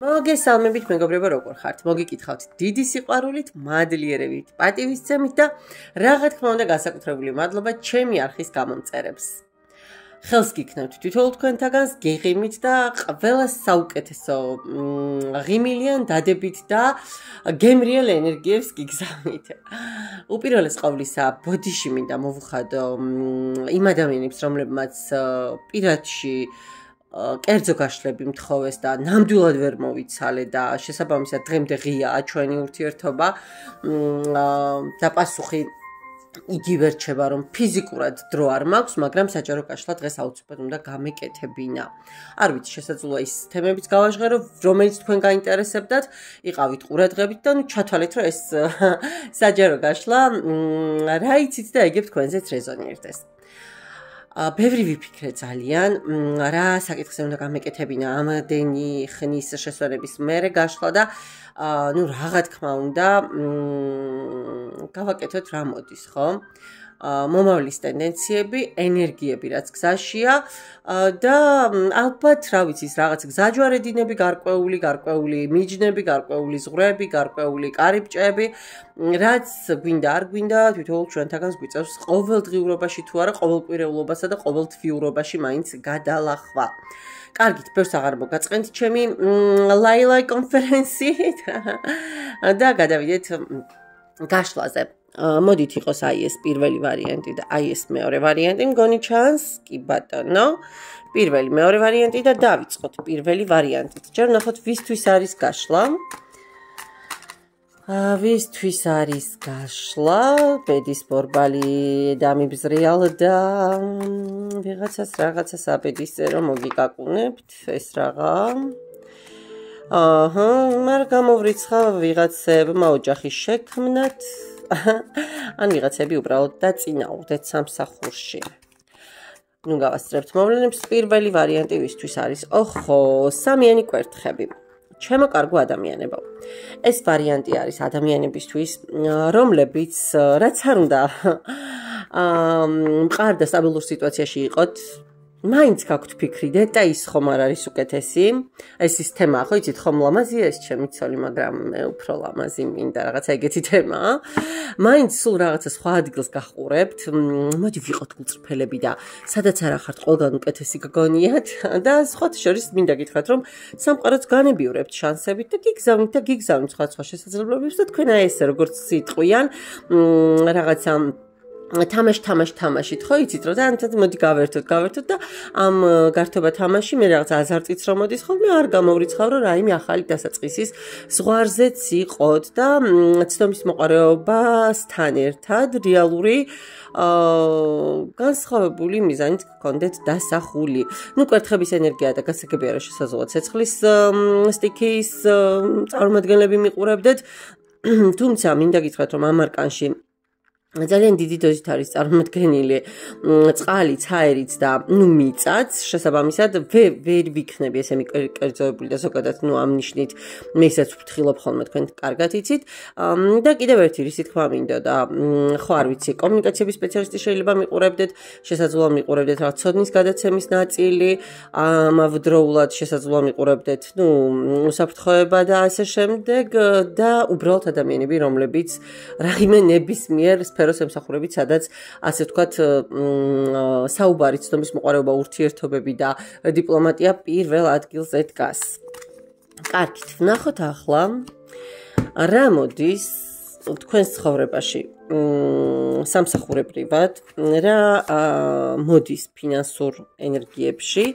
მოგესალმებით მეგობრებო, როგორ ხართ? მოგიკითხავთ დიდი სიყვარულით, მადლიერებით, პატივისცემით და რა თქმა უნდა განსაკუთრებული მადლობა ჩემი არხის გამომწერებს. ხელს გიქნევთ თითოეულ თქვენთაგანს გეღიმით და ყველა საუკეთესო ღიმილიან დადებით და გემრიელ ენერგიებს გიგზავნით. უპირველეს ყოვლისა, ბოდიში მინდა მოვუხადო იმ ადამიანებს, რომლებმაც პირადში კერძო გაშლები მთხოვეს და ნამდვილად ვერ მოვიცალე და შესაბამისად დღემდე ღიაა ჩვენი ურთიერთობა და პასუხი იგივე რჩება, რომ ფიზიკურად დრო არ მაქვს, მაგრამ საჯარო გაშლა დღეს აუცილებლად უნდა გამეკეთებინა. არ ვიცი, შესაძლოა ის თემებიც გავაჟღერო, რომელიც თქვენ გაინტერესებდათ, იყავით ყურადღებით და ჩათვალეთ, რომ ეს საჯარო გაშლა რა იცით და ეგებ თქვენზეც რეზონირდეს. ბევრი ვიფიქრე ძალიან, რა საკითხზე უნდა გამეკეთებინა ამდენი ხნის შესვენების მერე გაშლა და რა თქმა უნდა გავაკეთოთ რა მოდის, ხო? მომავლის ტენდენციები, ენერგიები რაც გზაშია და ალბათ რა ვიცი, რაღაც გზაჯვარედინები გარკვეული მიჯნები, გარკვეული ზღვრები, გარკვეული კარიბჭეები, რაც გვინდა არ გვინდა, თითოეულ ჩვენთაგანს გვიწევს ყოველდღიურობაში თუ არა, ყოველკვირეულობასა და ყოველთვიურობაში მაინც გადალახვა. კარგით, ბევრს აღარ მოგაწყენთ ჩემი ლაილაი კონფერენციით და გადავიდეთ გაშლაზე. მოდით იყოს აი ეს პირველი ვარიანტი და აი ეს მეორე ვარიანტი, მგონი ჩანს? კი ბატონო. პირველი, მეორე ვარიანტი და დავიწყოთ პირველი ვარიანტით. ჯერ ვნახოთ ვისთვის არის გაშლა. ვისთვის არის გაშლა? ბედის ბორბალი დამიბზრიალ და რაღაცას აბედისზე რომ მოგიკაკუნებთ, ეს რაღა. მაგრამ გამოვრიცხა ვიღაცებმა ოჯახი შექმნათ. ან ვიღაცები უბრალოდ დაწინაურდეთ სამსახურში. ნუ გავასწრებთ მოვლენებს. პირველი ვარიანტი ვისთვის არის? ოხო, სამიანი კვერთხები. ჩემო კარგო ადამიანებო. ეს ვარიანტი არის ადამიანებისთვის, რომლებიც რაც არ უნდა მყარ და სტაბილურ სიტუაციაში იყოთ, მაინც გაქვთ ფიქრი და ის ხომ არ არის უკეთესი. ეს ის თემაა, ხო იცით, ხომ ლამაზია ეს ჩემი ცოლი, მაგრამ მე უფრო ლამაზი მინდა, რაღაცა ეგეთი თემაა. მაინც სულ რაღაცა სხვა ადგილს გახურებთ. მოდი ვიყოთ გულწრფელები და სადაც არა ხართ, ყველგან უკეთესი გგონიათ და სხვათა შორის მინდა გითხრათ, რომ სამყაროც განებიურებთ შანსებით და გიგზავნით სხვა შესაძლებლობებს და თქვენ აი ესე როგორც სიტყვიან, რაღაცა თამაშით, ხო იცით, რომ და მოდი გავერთოთ და ამ გართობა თამაში მე რაღაც აზარტიც რომ მოდის ხოლმე არ გამოვრიცხავ, რომ რაიმე ახალი დასაწყისის ზღვარზეც იყოთ და ცნობის მოყარეობასთან ერთად რეალური განსხვავებული მიზანით გქონდეთ დასახული. ნუ კვერთხების ენერგია და გასაგებია რა შესაძლოა ცეცხლის სტიქის წარმომადგენლები მიყურებდეთ, თუმცა მინდა გითხრათ, რომ ამ არკანში ძალიან დიდი დოზით არის წარმოდგენილი წყალი, ცაერიც და მიწაც, შესაბამისად ვერ ვიქნები ესენი კერძოებული და ზოგადად ამ ნიშნით მე ისაც ვფრთხილობ ხოლმე თქვენ კარგად იცით და კიდევ ერთი რისი თქვა მინდა და ხო არ ვიცი, კომუნიკაციების სპეციალისტი შეიძლება მიყურებდეთ, შესაძლოა მიყურებდეთ რაღაც ცოდნის გადაცემის ნაწილი, ამავდროულად შესაძლოა მიყურებდეთ უსაფრთხოება და ასე შემდეგ და უბრალოდ ადამიანები, რომლებიც რაიმე ნებისმიერ სფეროს ემსახურებით, სადაც ასე ვთქვათ საუბარი, ცნობის მოყარეობა, ურთიერთობები და დიპლომატია პირველ ადგილზე დგას. კარგით, ვნახოთ ახლა რა მოდის თქვენს ცხოვრებაში სამსახურებრივად, რა მოდის ფინანსურ ენერგიებში.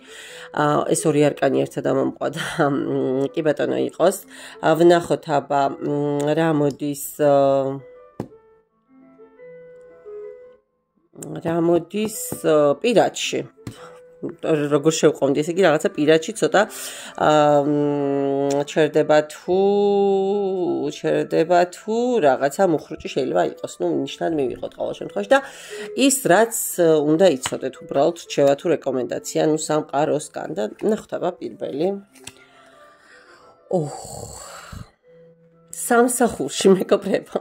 ეს ორი არკანი ერთად ამომყვა და კი ბატონო იყოს. ვნახოთ აბა რა მოდის პირადში. როგორ შევყავდი, ესე იგი რაღაცა პირადში ცოტა ჩერდება თუ რაღაცა მუხრუჭი შეიძლება იყოს. ნიშნად მივიღოთ ყოველ შემთხვევაში და ის რაც უნდა იცოდეთ, უბრალოდ რჩევა თუ რეკომენდაცია სამყაროსგან და ნახოთ აბა პირველი. სამსახურში მეგობრებო.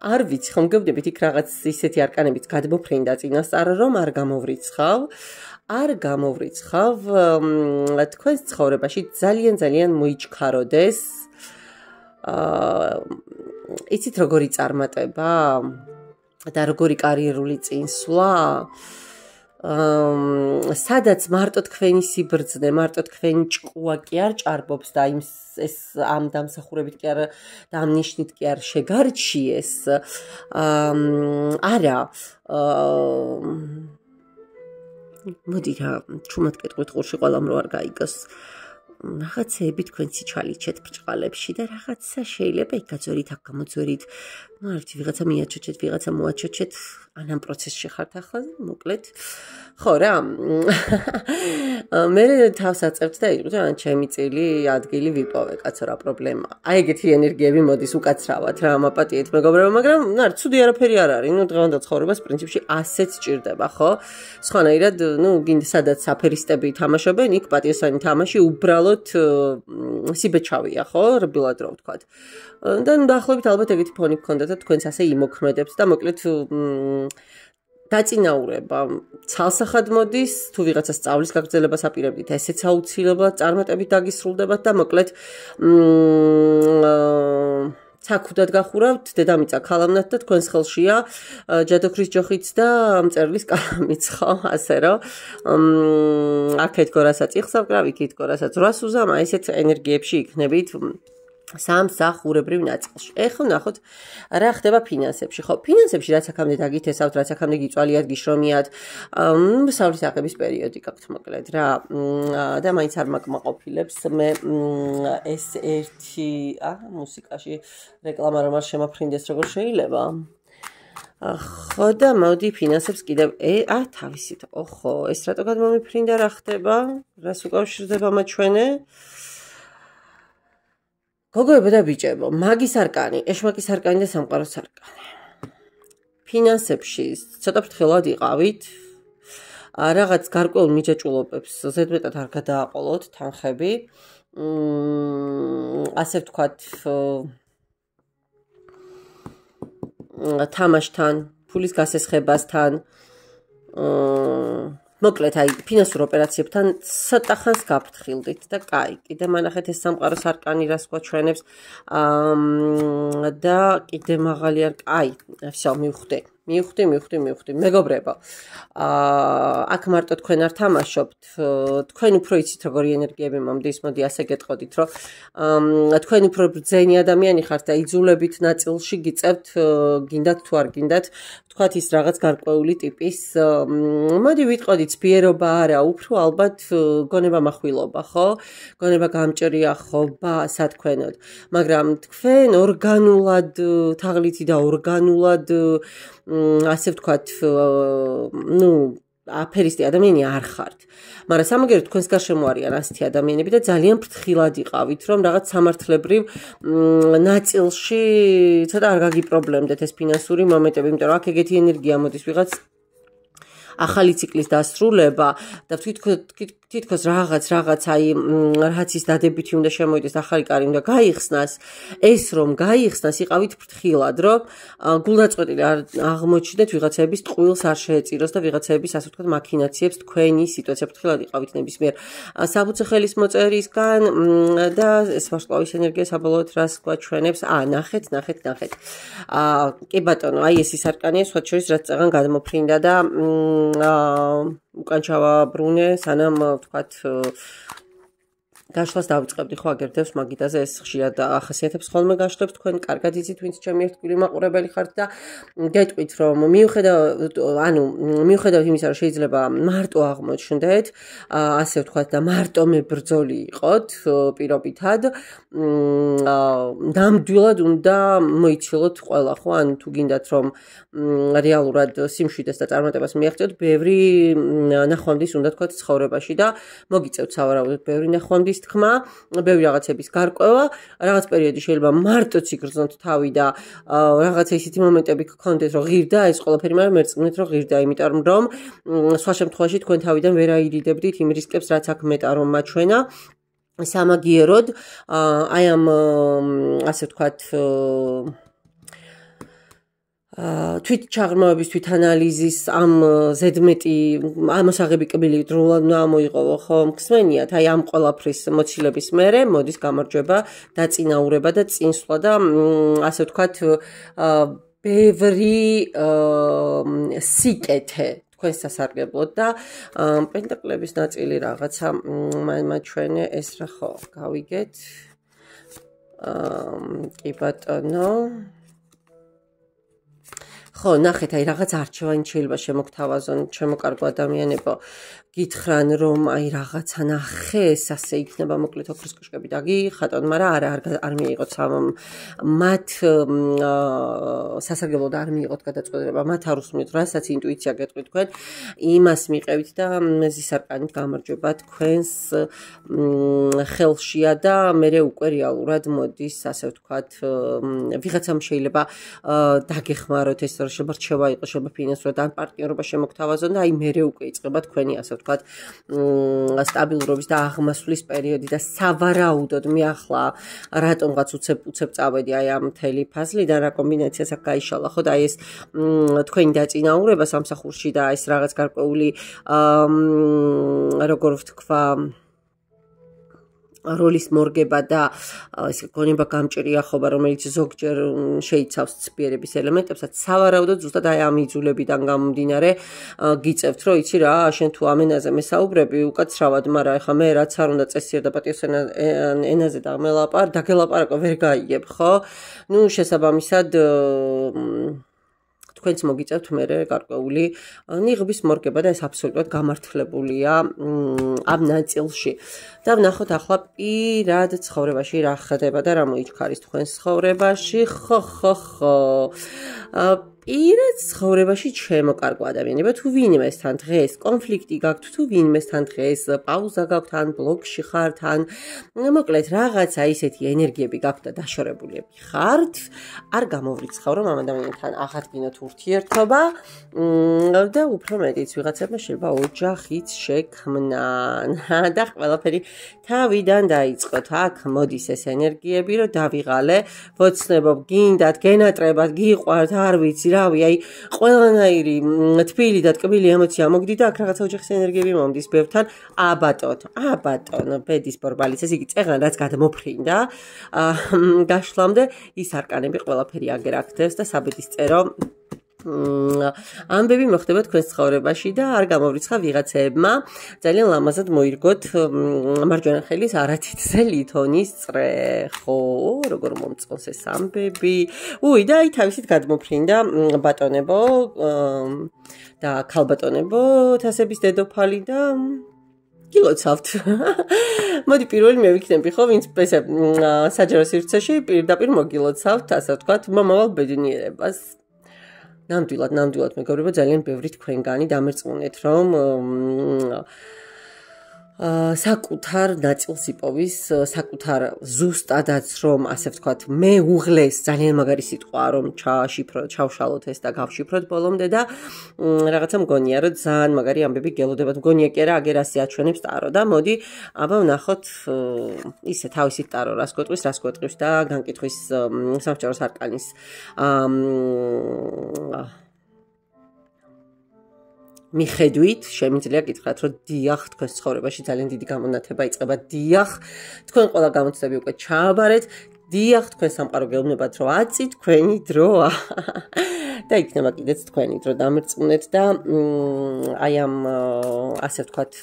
არ ვიცი, ხომ გეუბნებით იქ რაღაც ისეთი არკანებიც გადმოფრინდა წინასწარ, რომ არ გამოვრიცხავ. არ გამოვრიცხავ თქვენს ცხოვრებაში ძალიან მოიჩქაროდეს. იცით როგორი წარმატება და როგორი კარიერული წინსვლა? სადაც მარტო თქვენი სიბრძნე, მარტო თქვენი ჭკუა კი არ ჭარბობს და ეს ამ დამსახურებით კი არ და ამ ნიშნით კი არ შეგარჩიეს. არა. მოდი რა, ჩუმად კეთყვით ყურში ყველამ რო არ გაიგოს. რაღაცეები თქვენ სიჩალიჩეთ ბრჭყალებში და რაღაცა შეიძლება იქ გაძვერით, აქ გამოძვერით. ნუ ერთი ვიღაცა მიაჩოჩეთ, ვიღაცა მოაჩოჩეთ, ან ამ პროცესში ხართ ახლა, მოკლედ. ხო რა. მე თავს აწევთ და იყო რა, ჩემი წილი, ადგილი ვიპოვე, კაცო რა პრობლემა. აი ეგეთი ენერგიები მოდის უკაცრავად რა, მაპატიეთ მეგობრებო, მაგრამ ნუ არ ცუდი არაფერი არ არის. ნუ დღევანდელ ცხოვრებას პრინციპში ასეც ჭირდება, ხო? სხვანაირად, ნუ გინდა სადაც აფერისტები თამაშობენ, იქ პატიოსანი თამაში უბრალოდ სიბეჭავია, ხო? რბილად რო ვთქვათ. და დაახლოებით ალბათ ეგეთი ფონი გქონდათ და თქვენც ასე იმოქმედებს და მოკლედ დაწინაურება ცალსახად მოდის, თუ ვიღაცა სწავლის გაგრძელებას აპირებდით, ესეც აუცილებლად წარმატებით დაგისრულდებათ და მოკლედ ცაკუდად გახურავთ, დედამიწა ქალამნათ და თქვენს ხელშია ჯადოქრის ჯოხიც და მწერლის კალამიც, ხო, ასე რომ აქეთ გორასაც იხსავკრავ, იქით გორასაც რას უზამ, აი ესეთ ენერგიებში იქნებით სამსახურებრივ ნაწილში. ეხლა ნახოთ რა ხდება ფინანსებში. ხო, ფინანსებში რაც აქამდე დაგითესავთ, რაც აქამდე გიწვალიათ, გიშრომიათ, სწავლის აღების პერიოდი გაქვთ მოკლედ რა. და მაინც არ მაკმაყოფილებს მე ეს ერთი მუსიკაში რეკლამა რომ არ შემაფრინდეს როგორ შეიძლება. ხო და მოდი ფინანსებს კიდევ თავისით. ოხო, ეს რატო გადმომიფრინდა, რა ხდება? რას უკავშირდება მაჩვენე? გოგოებო და ბიჭებო, მაგის არკანი, ეშმაკის არკანი და სამყაროს არკანი. ფინანსებში ცოტა ფრთხილად იყავით. რაღაც გარკვეულ მიჯაჭულობებს ზედმეტად არ გადააყოლოთ თანხები. ასე ვთქვათ, თამაშთან, ფულის გასესხებასთან, მოკლედ აი ფინანსურ ოპერაციებთან ცოტა ხანს გაფრთხილდით და კაი, კიდე მანახეთ ეს სამყაროს არკანი რას გვაჩვენებს და კიდე მაღალი აი, всё, მივხვდი. მეგობრებო. აქ მარტო თქვენ არ თამაშობთ, თქვენ უფრო იცით როგორი ენერგიები მომდის, მოდი ასე გეტყოდით, რომ თქვენ უფრო ბრძენი ადამიანი ხართ და იძულებით ნაწილში გიწევთ, გინდათ თუ არ გინდათ, თქვათ ის რაღაც გარკვეული ტიპის, მოდი ვიტყოდით, სპიერობა არა, უფრო ალბათ გონება מחვილობა, ხო? გონება გამჭრია ხობა, სათქვენოდ. მაგრამ თქვენ ორგანულად, თაღლითი და ორგანულად ასე ვთქვათ, ნუ აფერისტი ადამიანი არ ხართ. მაგრამ სამაგერად თქვენს გარშემო არიან ასეთი ადამიანები და ძალიან ფრთხილად იყავით, რომ რაღაც სამართლებრივ ნაწილში ცოტა არ გაგიპრობლემდეთ ეს ფინანსური მომენტები, იმიტომ რომ აქ ეგეთი ენერგია მოდის ვიღაც ახალი ციკლის დასრულება და თითქოს რაღაც აი რაც ის დადებითი უნდა შემოიდეს, ახალი კარი უნდა გაიხსნას, ეს რომ გაიხსნას, იყავით ფრთხილად, რომ გულდაწყვეტილი არ აღმოჩნდეთ ვიღაცების ტყუილს არ შეეწიროს და ვიღაცების ასე ვთქვათ მაქინაციებს თქვენი სიტუაცია ფრთხილად იყავით ნებისმიერ საბუცე ხელის მოწერისგან და ეს ვარსკვლავის ენერგია საბოლოოდ რას გვაჩვენებს? ნახეთ. კი ბატონო, აი ეს ის არკანია, სხვა შორის რაც წაღან გადმოფრინდა და უკან ჩავაბრუნე, სანამ ვთქვათ გაშლას დავიწყებდი, ხო აგერდებს მაგიდაზე ეს ხშირად ახასიათებს ხოლმე გაშლებს, თქვენ კარგად იცით, ვინც ჩემი ერთგვარი მაყურებელი ხართ და გეტყვით, რომ მიუხედავად იმისა, რომ შეიძლება მარტო აღმოჩნდეთ, ასე ვთქვათ და მარტო მებრძოლი იყოთ პირობითად, ნამდვილად უნდა მოიცილოთ ყველა, ხო? ან თუ გინდათ რომ რეალურად სიმშვიდეს და წარმატებას მიაღწიოთ, ბევრი ნახვამდის უნდა თქვათ ცხოვრებაში და მოგიწევთ სავარაუდოდ ბევრი ნახვამდის თქმა, ბევრი რაღაცების გარკვევა, რაღაც პერიოდი შეიძლება მარტოც იგრძნოთ თავი და რაღაცა ისეთი მომენტები გქონდეთ, რომ ღირდა ეს ყველაფერი, მაგრამ ერწყმით რომ ღირდა, იმიტომ რომ სხვა შემთხვევაში თქვენ თავიდან ვერ აირიდებდით იმ რისკებს, რაც აქ მეტა რომ მაჩვენა. სამაგიეროდ აი ამ ასე ვთქვათ თვით ჩაღრმავების თვითანალიზის ამ ზედმეტი ამოსაღები კბილი დროულად მოიყოო ხო მსმენიათ აი ამ ყველაფრის მოცილების მერე მოდის გამარჯვება დაწინაურება და წინსვლა და ასე ვთქვათ ბევრი სიკეთე თქვენს სასარგებლოდ და პენტაკლების ნაწილი რაღაცა მაჩვენე ეს რა ხო გავიგეთ კი ბატონო ხო ნახეთ აი რაღაც არჩევანი შეიძლება შემოგთავაზონ ჩემო კარგო ადამიანებო გითხრან რომ აი რაღაცა ნახეს ასე იქნება მოკლედ ოქროს კოშკები დაგიხატონ მაგრამ არ მიიღოთ მათ სასარგებლოდ არ მიიღოთ გადაწყვეტილება მათ არ უსმენთ რასაც ინტუიცია გეტყვით თქვენ იმას მიყევით და მეზის არკანით გამარჯვება თქვენს ხელშია და მე უკვე რეალურად მოდის ასე ვთქვათ ვიღაცამ შეიძლება დაგეხმაროთ ეს შეიძლება რჩევა იყოს შეიძლება ფინანსურად ან პარტნიორობა შემოგთავაზონ და აი მე უკვე იწყება თქვენი ასე ვთქვათ სტაბილურობის და აღმასვლის პერიოდი და სავარაუდოდ მე ახლა რატომღაც უცებ წავედი აი ამ მთელი ფაზლიდან რა კომბინაციას აქ გაიშალა ხო და აი ეს თქვენი დაწინაურება სამსახურში და ეს რაღაც გარკვეული როგორ ვთქვა როლის მორგება და ესე გონება გამჭრიახობა რომელიც ზოგჯერ შეიცავს ცბიერების ელემენტებსაც სავარაუდოდ ზუსტად აი ამ იძულებიდან გამომდინარე გიწევთ რომ იცი რა შენ თუ ამ ენაზე მესაუბრები უკაცრავად მაგრამ ეხლა მე რაც არ უნდა წესიერ და პატიოს ენაზე დაგელაპარაკო ვერ გაიგებ ხო ნუ შესაბამისად თქვენც მოგიწევთ მე გარკვეული ნიღბის მორგება და ეს აბსოლუტურად გამართლებულია ამ ნაწილში და ვნახოთ ახლა პირად ცხოვრებაში რა ხდება და რა მოიჩქარის თქვენს ცხოვრებაში ხო პირად ცხოვრებაში ჩემო კარგო ადამიანებო თუ ვინმესთან დღეს კონფლიქტი გაქვთ თუ ვინმესთან დღეს პაუზა გაქვთ ან ბლოკში ხართ ან მოკლედ რაღაცა ისეთი ენერგიები გაქვთ და დაშორებულები ხართ არ გამოვრიცხავ რომ ამ ადამიანთან აღადგინოთ ურთიერთობა და უფრო მეტიც ვიღაცებმა შეიძლება ოჯახიც შექმნან და ყველაფერი თავიდან დაიწყოთ აქ მოდის ეს ენერგიები რომ დავიღალე ვოცნებობ გინდათ გენატრებათ გიყვართ არ ვიცი რავი აი ყველანაირი თბილი და ტკბილი ემოცია მოგდით და აქ რაღაცა ოჯახის ენერგიები მომდის ბევრთან აბატონო ბედის ბორბალის ეს იგი წეღან რაც გადმოფრინდა გაშლამდე ის არკანები ყველაფერი აგერ აქდევს და საბედის წერო ამბები მოხდება თქვენს ცხოვრებაში და არ გამოვრიცხა ვიღაცებმა ძალიან ლამაზად მოირგოთ მარჯვენა ხელის არათითზე ლითონის წრე ხო როგორ მომწონს ეს ამბები და აი თავისით გადმოფრინდა ბატონებო და ქალბატონებო თასების დედოფალი და გილოცავთ მოდი პირველი მე ვიქნები ხო ვინც ესე საჯარო სივრცეში პირდაპირ მოგილოცავთ ასე ვთქვათ მომავალ ბედნიერებას ნამდვილად მეგობრებო ძალიან ბევრი თქვენგანი დამერწმუნეთ რომ საკუთარ ნაწილს იპოვის საკუთარ ზუსტადაც რომ ასე ვთქვათ მე უღლეს ძალიან მაგარი სიტყვა რომ ჩავშალოთ ეს და გავშიფროთ ბოლომდე და რაღაცა მგონია რომ ძალიან მაგარი ამბები გელოდებათ მგონია კი არა აგერ ასე აჩვენებს ტარო და მოდი აბა ვნახოთ ისე თავისით ტარო რას გვეტყვის და განკითხვის სამსჯავროს არკანის მიხედვით შემიძლია გითხრათ რომ დიახ თქვენს ცხოვრებაში ძალიან დიდი გამონათება იწყება დიახ თქვენ ყველა გამოცდები უკვე ჩააბარეთ დიახ თქვენ სამყარო გეუბნებათ რომ აწი თქვენი დროა და იქნება კიდეც თქვენი დრო დამერწმუნეთ და აი ამ ასე ვთქვათ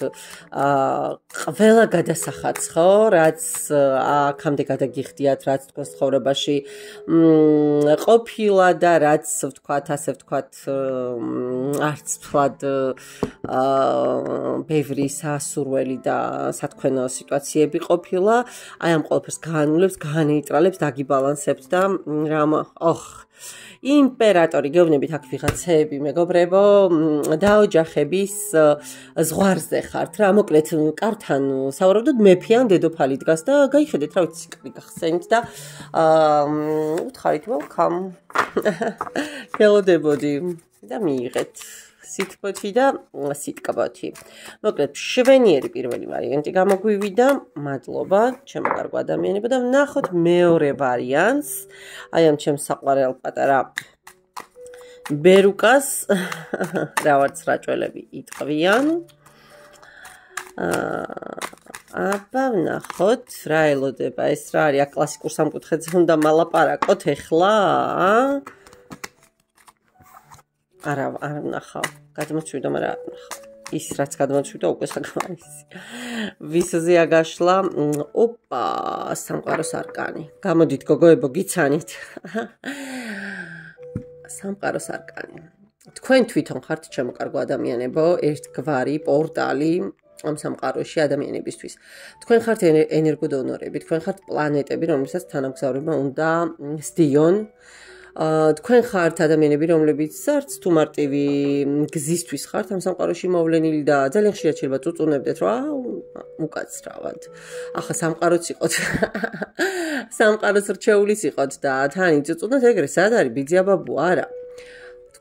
ყველა გადასახადს ხო რაც აქამდე გადაგიხდიათ რაც თქვენს ცხოვრებაში ყოფილა და რაც ვთქვათ ასე ვთქვათ არც თვად ბევრი სასურველი და სათქვენო სიტუაციები ყოფილა აი ამ ყველაფერს განულებს განეიტრალებს დაგიბალანსებთ და რამ იმპერატორი გეუბნებით აქ ვიღაცები მეგობრებო დაოჯახების ზღვარზე ხართ რა მოკლედ კართან სავარაუდოდ მეფე ან დედოფალი დგას და გაიხედეთ რა ვიცი ციკლი გახსენით და უთხარით welcome გელოდებოდი და მიიღეთ სიტყვეთი და სიტკბოთი. მოკლედ შვენიერი პირველი ვარიანტი გამოგვივიდა. მადლობა ჩემო კარგო ადამიანებო და ვნახოთ მეორე ვარიანტს. აი ამ ჩემს საყვარელ პატარა ბერუკას რაღაც რაჭველები იტყვიან. აბა ვნახოთ რა ელოდება ეს რა არის კლასიკურ სამკუთხედზე უნდა მალაპარაკოთ ეხლა არა ვნახავ გადმოჩვიდო მაგრამ არ ვნახავ ის რაც გადმოჩვიდო უკვე საკმარისი ვისზე აგაშლა ოპა სამყაროს არკანი გამოდით გოგოებო გიცანით სამყაროს არკანი თქვენ თვითონ ხართ ჩემო კარგო ადამიანებო ერთგვარი პორტალი ამ სამყაროში ადამიანებისთვის. თქვენ ხართ ენერგოდონორები, თქვენ ხართ პლანეტები, რომლებსაც თანამგზავრება უნდა სდიონ. თქვენ ხართ ადამიანები, რომლებიც არც თუ მარტივი გზისთვის ხართ ამ სამყაროში მოვლენილი და ძალიან ხშირად შეიძლება წუწუნებდეთ, რომ უკაცრავად. ახლა სამყაროც იყოთ. სამყაროს რჩეულის იყოთ და თან იწუწუნოთ ეგრე, სად არის ბიძიაბაბუ არა.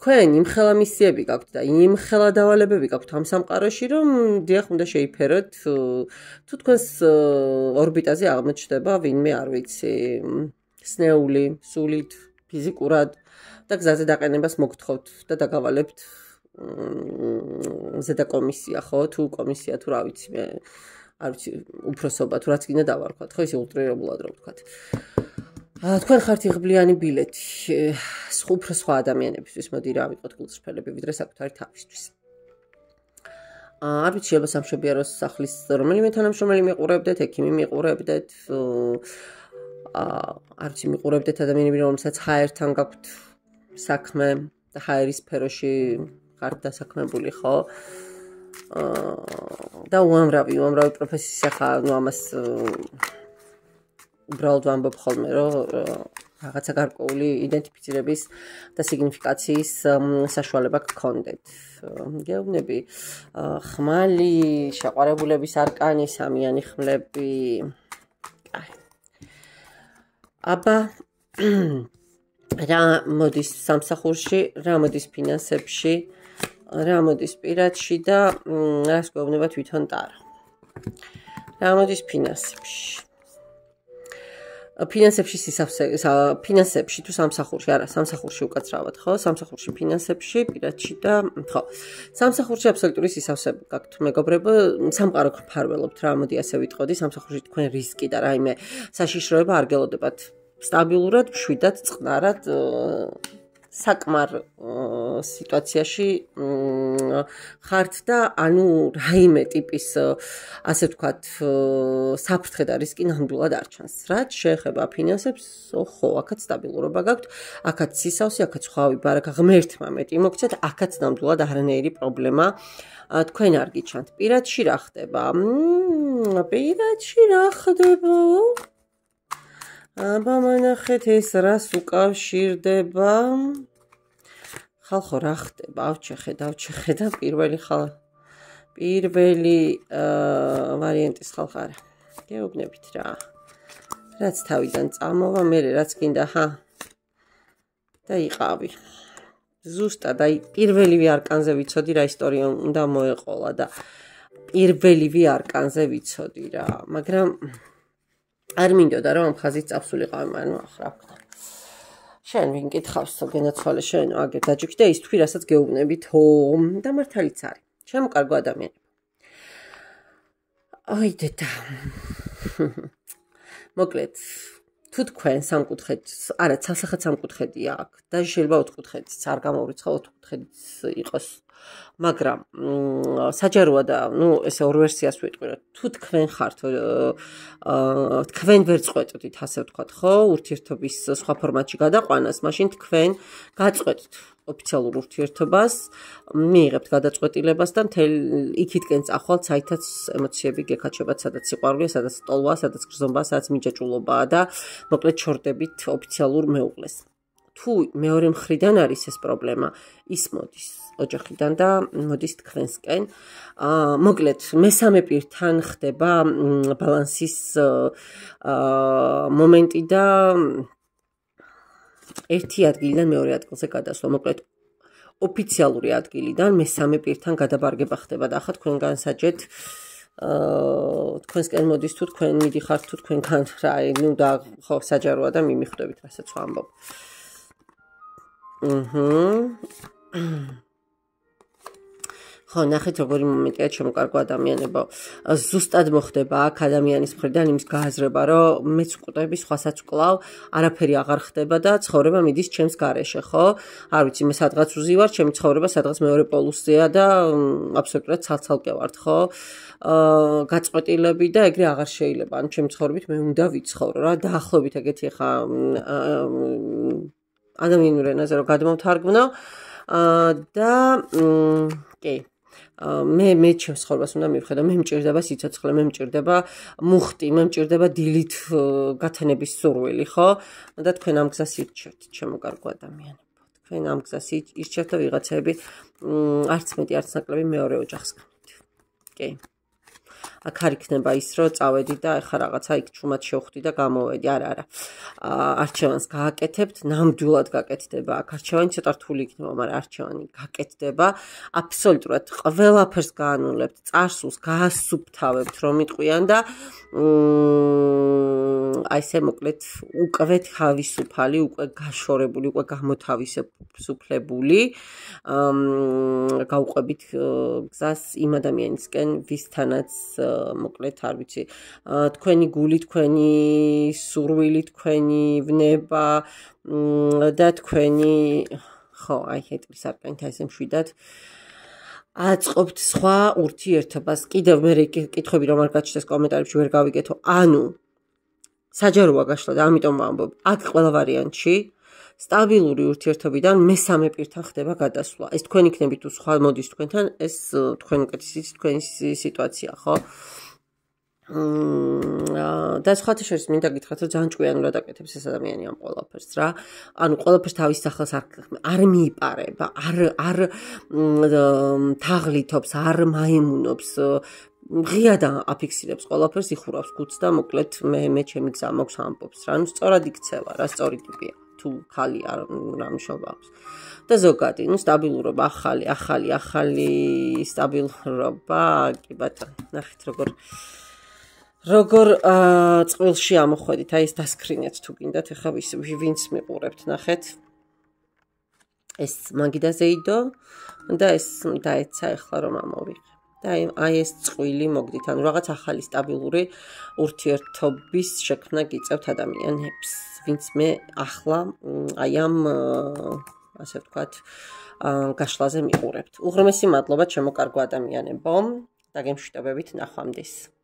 თქვენ იმხელა მისიები გაქვთ და იმხელა დავალებები გაქვთ ამ სამყაროში, რომ დიახ უნდა შეიფეროთ თუ თქვენს ორბიტაზე აღმოჩნდება ვინმე არ ვიცი, სნეული, სულით, ფიზიკურად და გზაზე დაყენებას მოგთხოვთ და დაგავალებთ ზედა კომისია, ხო, თუ კომისია თუ რა ვიცი მე არ ვიცი, უფროსობა თუ რაც კიდე დავარქვათ, ხო, ისე ულტრირებულად რო ვთქვათ. თქვენ ხართ იღბლიანი ბილეთი უფრო სხვა ადამიანებისთვის, მოდი რა ვიყოთ გულწრფელები, ვიდრე საკუთარი თავისთვის. არ ვიცი, შეიძლება სამშობიაროს სახლის რომელიმე თანამშრომელი მიყურებდეთ, ექიმი მიყურებდეთ, არ ვიცი, მიყურებდეთ ადამიანები, რომელსაც ჰაერთან გაქვთ საქმე და ჰაერის სფეროში ხართ დასაქმებული, ხო? და უამრავი პროფესიის ახლა ამას უბრალოდ ვამბობ ხოლმე, რომ რაღაცა გარკვეული იდენტიფიცირების და სიგნიფიკაციის საშუალება გქონდეთ. გეუბნები, ხმალი, შეყვარებულების არკანი, სამიანი ხმლები. აბა რა მოდის სამსახურში, რა მოდის ფინანსებში, რა მოდის პირადში და რას გვეუბნება თვითონ ტარო. რა მოდის ფინანსებში. ფინანსებში თუ სამსახურში, არა, სამსახურში უკაცრავად, ხო? სამსახურში, ფინანსებში, პირადში და ხო. სამსახურში აბსოლუტური სისავსები გაქვთ, მეგობრებო, სამყარო გფარველობთ რა, მოდი ასე ვიტყოდი, სამსახურში თქვენ რისკი და რაიმე საშიშროება არ გელოდებათ. სტაბილურად, მშვიდად, წყნარად საკმარ სიტუაციაში ხართ და ანუ რაიმე ტიპის ასე ვთქვათ საფრთხე და რისკი ნამდვილად არ ჩანს. რაც შეეხება ფინანსებს, ხო, აქაც სტაბილურობა გაქვთ, აქაც სისავსე, აქაც ხვავი ბარაკა ღმერთმა მეტი მოგცეთ, აქაც ნამდვილად არანაირი პრობლემა თქვენ არ გიჩანთ. პირადში რა ხდება? პირადში რა ხდება? აბა მონახეთ ეს რას უკავშირდება? ხალხო რა ხდება? ავჩეხე და პირველი ვარიანტის ხალხ არა. გეუბნებით რა. რაც თავიდან წამოვა, მე რაც გინდა, და იყავი. ზუსტად აი პირველივე არკანზე ვიცოდი რა ისტორია უნდა მოეყოლა და პირველივე არკანზე ვიცოდი რა, მაგრამ არ მინდოდა რომ ამ ხაზით წავსულიყავი, მაგრამ ახლა რა ვქნა. შენ ვინ კითხავს გენაცვალე შენ აგერ დაჯიქვი და ის თქვი რასაც გეუბნებით, და მართალიც არის. ჩემო კარგო ადამიანებო. აი დედა. მოკლედ თუ თქვენ სამკუთხედს, არა, ცალსახად სამკუთხედი აქვს და შეიძლება ოთხკუთხედიც არ გამოვრიცხა, ოთხკუთხედიც იყოს. მაგრამ საჯაროა და ესე ორ ვერსიას ვიტყვი, თუ თქვენ ხართ თქვენ ვერ წყვეტდით, ასე ვთქვათ, ხო, ურთიერთობის სხვა ფორმატში გადაყვანას, მაშინ თქვენ გაწყვეტთ ოფიციალურ ურთიერთობას, მიიღებთ გადაწყვეტილებას და მთელ იქითკენ წახვალთ, საითაც ემოციები გეკაჩებათ, სადაც სიყვარულია, სადაც ტოლვა, სადაც გრძნობაა, სადაც მიჯაჭვულობაა და მოკლედ ჩორდებით ოფიციალურ მეუღლეს. თუ მეორე მხრიდან არის ეს პრობლემა, ის მოდის ოჯახიდან და მოდის თქვენსკენ. მოკლედ, მესამე პირთან ხდება ბალანსის მომენტი და ერთი ადგილიდან მეორე ადგილზე გადასვლა. მოკლედ, ოფიციალური ადგილიდან მესამე პირთან გადაბარგება ხდება და ახლა თქვენ განსაჯეთ თქვენსკენ მოდის თუ თქვენ მიდიხართ თუ თქვენგან რა, და ხო საჯაროა და მიმიხვდებით, რასაც ვამბობ. ხო, ნახეთ როგორი მომენტია ჩემო კარგო ადამიანებო. ზუსტად მოხდება აქ ადამიანის მხრიდან იმის გააზრება, რომ მეც ვკვდები, სხვასაც ვკლავ, არაფერი აღარ ხდება და ცხოვრება მიდის ჩემს გარეშე, ხო? არ ვიცი, მე სადღაც ვზივარ, ჩემი ცხოვრება სადღაც მეორე პოლუსზეა და აბსოლუტურად ცალ-ცალკე ვართ, ხო? გაწყვეტილები და ეგრე აღარ შეიძლება. ანუ ჩემი ცხოვრებით მე უნდა ვიცხოვრო რა, დაახლოებით ეგეთი ხა ადამიანურ ენაზე რომ გადმოვთარგმნო და კი მე ჩემს ცხოვრებას უნდა მივხედო, მე მჭირდება სიცოცხლე, მე მჭირდება მუხტი, მე მჭირდება დილით გათენების სურვილი, ხო? და თქვენ ამ გზას ირჩევთ, ჩემო კარგო ადამიანებო. თქვენ ამ გზას ირჩევთ და ვიღაცები არც მეტი, არც ნაკლები მეორე ოჯახს გქონით. კი. აქ არ იქნება ის, რომ წავედი და ეხლა რაღაცა იქ ჩუმად შევხვდი და გამოვედი. არა. არჩევანს გააკეთებთ, ნამდვილად გაკეთდება. აქ არჩევანი ცოტა რთული იქნება, მაგრამ არჩევანი გაკეთდება. აბსოლუტურად ყველაფერს გაანულებთ, წარსულს გაასუფთავებთ, რომ იტყვიან და აი ესე მოკლედ უკვე თავისუფალი, უკვე გაშორებული, უკვე გამოთავისუფლებული გავუყვებით გზას იმ ადამიანისკენ, ვისთანაც მოკლედ არ ვიცი, თქვენი გული, თქვენი სურვილი, თქვენი ვნება და თქვენი ხო, აი ჰეტრის არკანით ესე მშვიდად აწყობთ სხვა ურთიერთობას. კიდევ მე კითხვები რომ არ გაჩნდეს კომენტარებში ვერ გავიგეთო. ანუ საჯაროა გაშლა და ამიტომ ვამბობ, აქ ყველა ვარიანტში სტაბილური ურთიერთობიდან მესამე პირთან ხდება გადასვლა. ეს თქვენ იქნებით თუ სხვა მოდის თქვენთან, ეს თქვენ უკეთესი თქვენი სიტუაცია, ხო? და სხვათა შორის მინდა გითხრათ, რომ ძალიან ჭკვიანურად აკეთებს ეს ადამიანი ამ ყველაფერს რა. ანუ ყველაფერს თავის სახელს არ მიიპარება, არ თაღლითობს, არ მაიმუნობს, ღიად აფიქსირებს ყველაფერს, იხურავს გულს და მოკლედ მე ჩემი გზა მაქვს ამბობს რა. ანუ სწორად იქცევა რა, სწორი ტიპია. თუ ხალი არ მშობა აქვს. და ზოგადი, სტაბილურობა, ახალი სტაბილურობა, კი ბატონო, ნახეთ როგორ წყვილში ამოხვედით, აი ეს დასკრინეთ თუ გინდათ, ეხლა ვინც მიყურებთ, ნახეთ. ეს მაგიდაზე იდო და ეს დაეცა ეხლა რომ ამოვიღე. და აი ეს წყვილი მოგდით, ანუ რაღაც ახალი სტაბილური ურთიერთობის შექმნა გიწევთ ადამიანებს, ვინც მე ახლა აი ამ ასე ვთქვათ, გაშლაზე მიყურებთ. უღრმესი მადლობა ჩემო კარგო ადამიანებო და გემშვიდობებით ნახვამდის.